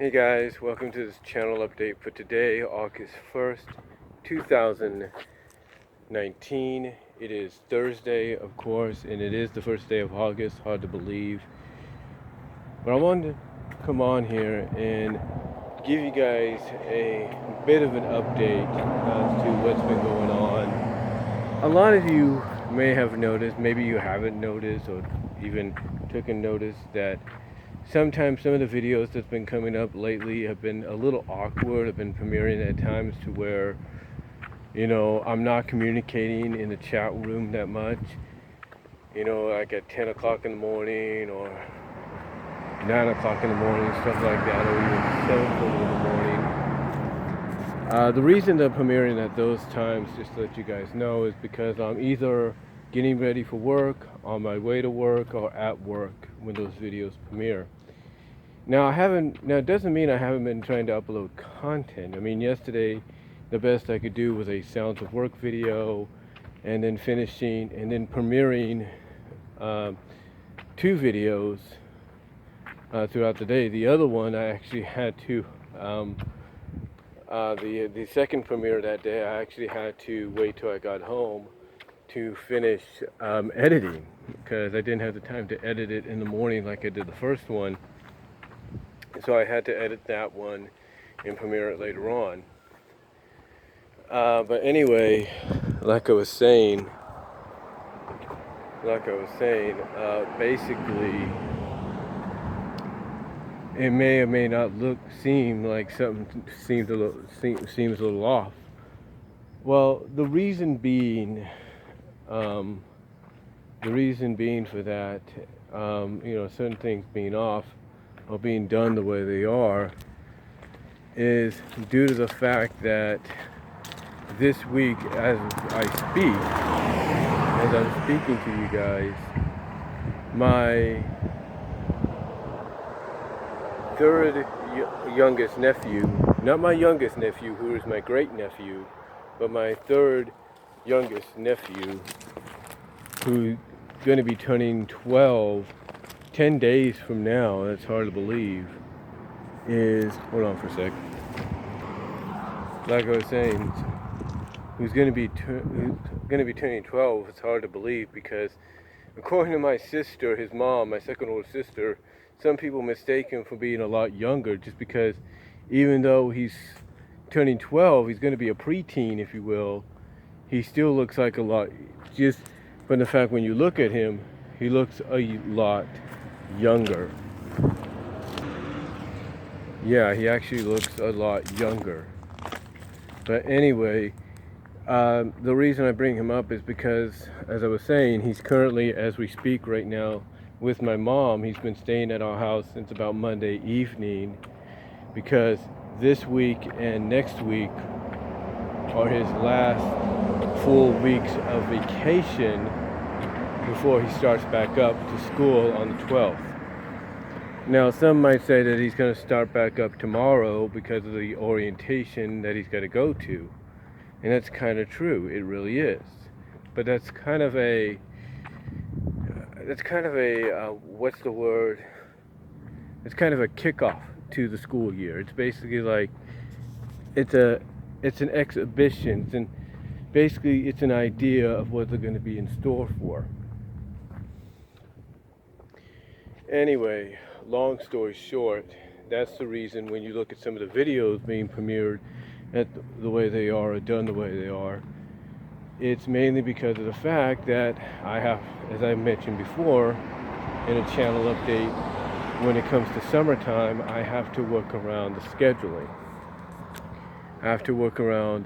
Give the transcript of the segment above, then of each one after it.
Hey guys, welcome to this channel update for today, August 1st, 2019. It is Thursday, of course, and it is the first day of August. Hard to believe. But I wanted to come on here and give you guys a bit of an update as to what's been going on. A lot of you may have noticed, maybe you haven't noticed or even taken notice that sometimes some of the videos that's been coming up lately have been a little awkward. I've been premiering at times to where, I'm not communicating in the chat room that much. Like at 10 o'clock in the morning or 9 o'clock in the morning, stuff like that, or even 7:30 in the morning. The reason that I'm premiering at those times, just to let you guys know, is because I'm either getting ready for work, on my way to work, or at work when those videos premiere. Now it doesn't mean I haven't been trying to upload content. I mean, yesterday the best I could do was a sounds of work video, and then finishing and then premiering two videos throughout the day. The other one I actually had to the second premiere that day I actually had to wait till I got home to finish editing, because I didn't have the time to edit it in the morning like I did the first one. So I had to edit that one and premiere it later on. But anyway, like I was saying, basically, it may or may not seem like something seems a little off. Well, the reason being for that, certain things being off or being done the way they are, is due to the fact that this week, as I'm speaking to you guys, my third youngest nephew, not my youngest nephew, who is my great nephew, but my third youngest nephew, who's going to be turning 12 10 days from now, that's hard to believe, hold on for a sec. Like I was saying, who's going to be turning 12, it's hard to believe, because according to my sister, his mom, my second older sister, some people mistake him for being a lot younger, just because even though he's turning 12, he's going to be a preteen, if you will. He still looks like a lot, just from the fact when you look at him, he looks a lot younger. Yeah, he actually looks a lot younger. But anyway, the reason I bring him up is because, as I was saying, he's currently, as we speak right now, with my mom. He's been staying at our house since about Monday evening, because this week and next week are his last full weeks of vacation before he starts back up to school on the 12th. Now, some might say that he's going to start back up tomorrow because of the orientation that he's got to go to. And that's kind of true. It really is. But that's kind of a what's the word? It's kind of a kickoff to the school year. It's basically like, it's an exhibition, and basically it's an idea of what they're going to be in store for. Anyway, long story short, that's the reason when you look at some of the videos being premiered at the way they are or done the way they are, it's mainly because of the fact that I have, as I mentioned before in a channel update, when it comes to summertime, I have to work around the scheduling. I have to work around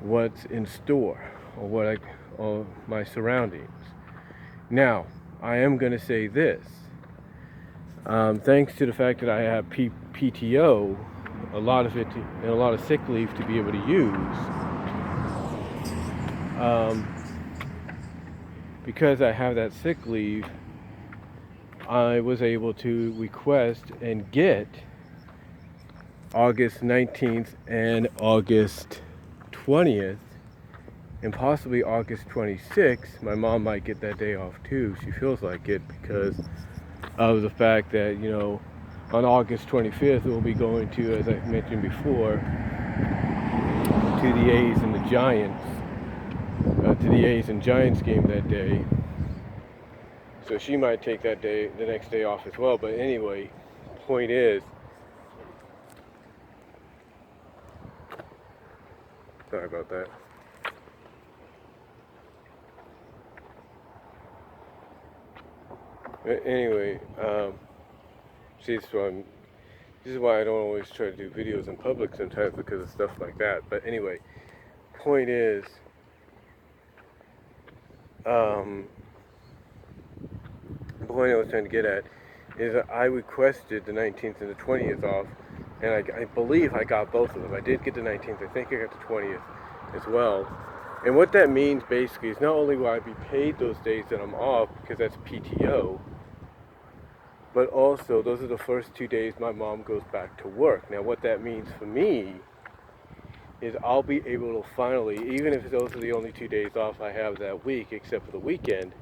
what's in store, or my surroundings. Now, I am going to say this. Thanks to the fact that I have PTO, a lot of sick leave to be able to use, because I have that sick leave, I was able to request and get August 19th and August 20th, and possibly August 26th. My mom might get that day off too. She feels like it, because of the fact that, on August 25th, we'll be going to, as I mentioned before, to the A's and the Giants, to the A's and Giants game that day. So she might take that day, the next day off as well. But anyway, point is, sorry about that. Anyway, see, so this is why I don't always try to do videos in public sometimes, because of stuff like that. But anyway, point is, the point I was trying to get at is that I requested the 19th and the 20th off, and I believe I got both of them. I did get the 19th, I think I got the 20th as well. And what that means basically is not only will I be paid those days that I'm off, because that's PTO, but also those are the first 2 days my mom goes back to work. Now what that means for me is I'll be able to finally, even if those are the only 2 days off I have that week, except for the weekend,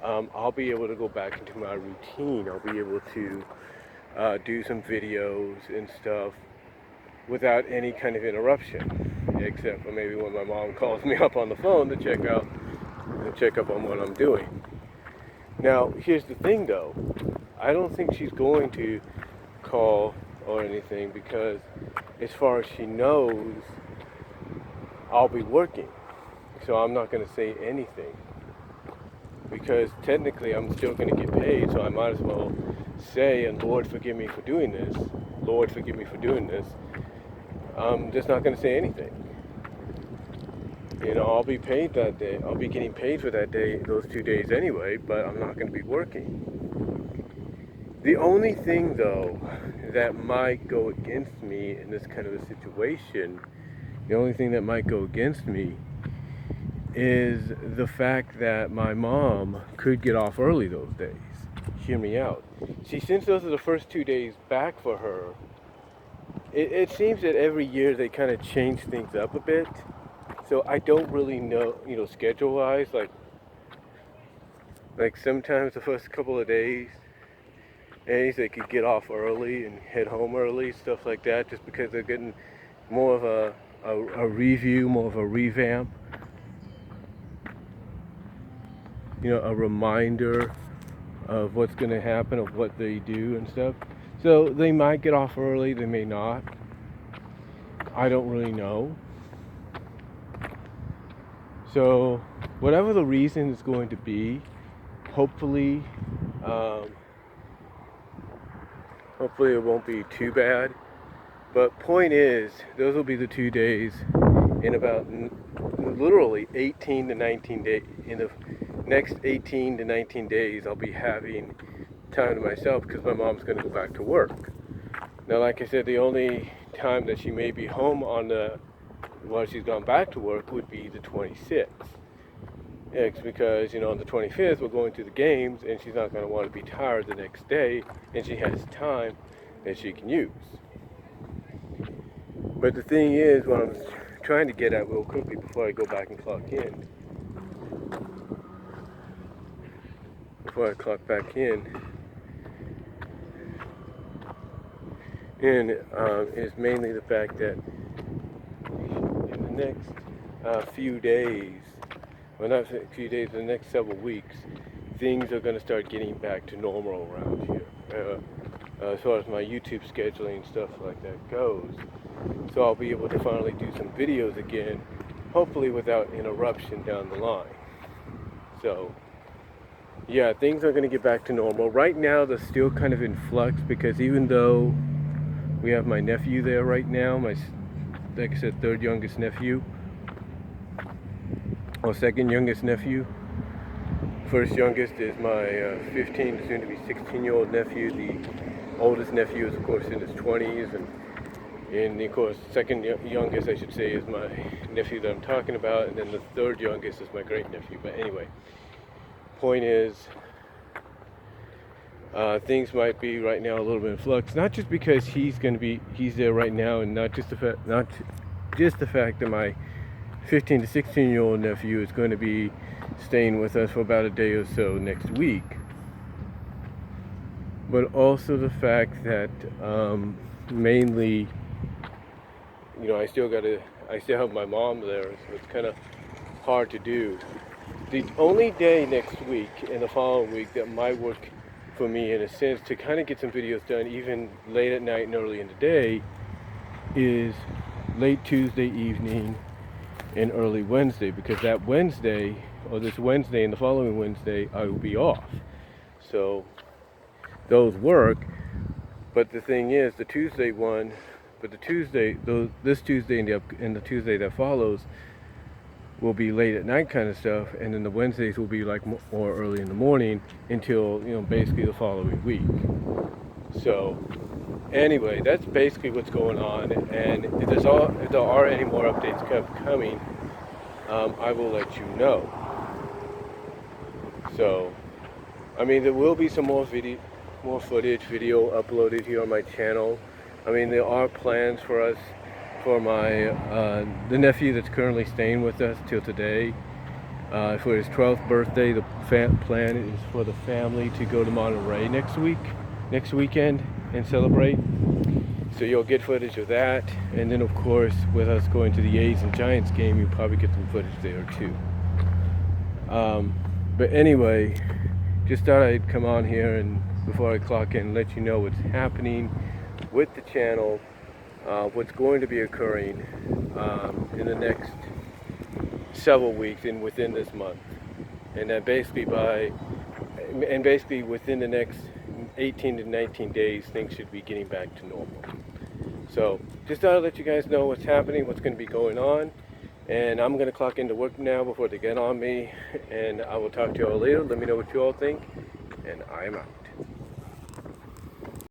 I'll be able to go back into my routine. I'll be able to do some videos and stuff without any kind of interruption, except for maybe when my mom calls me up on the phone to check up on what I'm doing. Now, here's the thing though, I don't think she's going to call or anything, because as far as she knows, I'll be working. So I'm not going to say anything, because technically I'm still going to get paid, so I might as well say, and Lord forgive me for doing this, Lord forgive me for doing this. I'm just not going to say anything. You know, I'll be paid that day. I'll be getting paid for that day, those 2 days anyway, but I'm not going to be working. The only thing, though, that might go against me in this kind of a situation, the only thing that might go against me is the fact that my mom could get off early those days. Hear me out. See, since those are the first 2 days back for her, it seems that every year they kind of change things up a bit. So I don't really know, you know, schedule-wise, like sometimes the first couple of days they could get off early and head home early, stuff like that, just because they're getting more of a review, more of a revamp, you know, a reminder of what's going to happen, of what they do and stuff. So they might get off early, they may not. I don't really know. So whatever the reason is going to be, hopefully it won't be too bad. But point is, those will be the 2 days in about literally 18 to 19 days. In the next 18 to 19 days, I'll be having time to myself, because my mom's going to go back to work. Now, like I said, the only time that she may be home while she's gone back to work would be the 26th. It's because, you know, on the 25th we're going to the games, and she's not going to want to be tired the next day, and she has time that she can use. But the thing is, what I'm trying to get at real quickly before I go back and clock in, is mainly the fact that in the next few days, well, not a few days, the next several weeks, things are going to start getting back to normal around here, as far as my YouTube scheduling and stuff like that goes. So I'll be able to finally do some videos again, hopefully without interruption down the line. So yeah, things are going to get back to normal. Right now they're still kind of in flux, because even though we have my nephew there right now, like I said, third youngest nephew, or second youngest nephew. First youngest is my 15, soon to be 16-year-old nephew. The oldest nephew is, of course, in his 20s, and of course, second youngest, I should say, is my nephew that I'm talking about, and then the third youngest is my great nephew. But anyway, point is, things might be right now a little bit in flux, not just because he's there right now, and not just the fact that my 15 to 16-year-old nephew is going to be staying with us for about a day or so next week. but also the fact that mainly, you know, I still have my mom there, so it's kind of hard to do. The only day next week and the following week that might work for me in a sense to kind of get some videos done even late at night and early in the day is late Tuesday evening and early Wednesday, because that Wednesday, or this Wednesday and the following Wednesday, I will be off. So those work, but the thing is, this Tuesday and the Tuesday that follows will be late at night kind of stuff, and then the Wednesdays will be like more early in the morning until, you know, basically the following week. So anyway, that's basically what's going on, and if there are any more updates coming, I will let you know. So, I mean, there will be some more footage, video uploaded here on my channel. I mean, there are plans for us, for my the nephew that's currently staying with us till today. For his 12th birthday, the plan is for the family to go to Monterey next weekend, and celebrate. So you'll get footage of that, and then of course, with us going to the A's and Giants game, you'll probably get some footage there too. But anyway, just thought I'd come on here and before I clock in, let you know what's happening with the channel, what's going to be occurring in the next several weeks and within this month, and that basically within the next 18 to 19 days, things should be getting back to normal. So just thought I'd let you guys know what's happening, what's going to be going on. And I'm going to clock into work now before they get on me. And I will talk to you all later. Let me know what you all think. And I am out.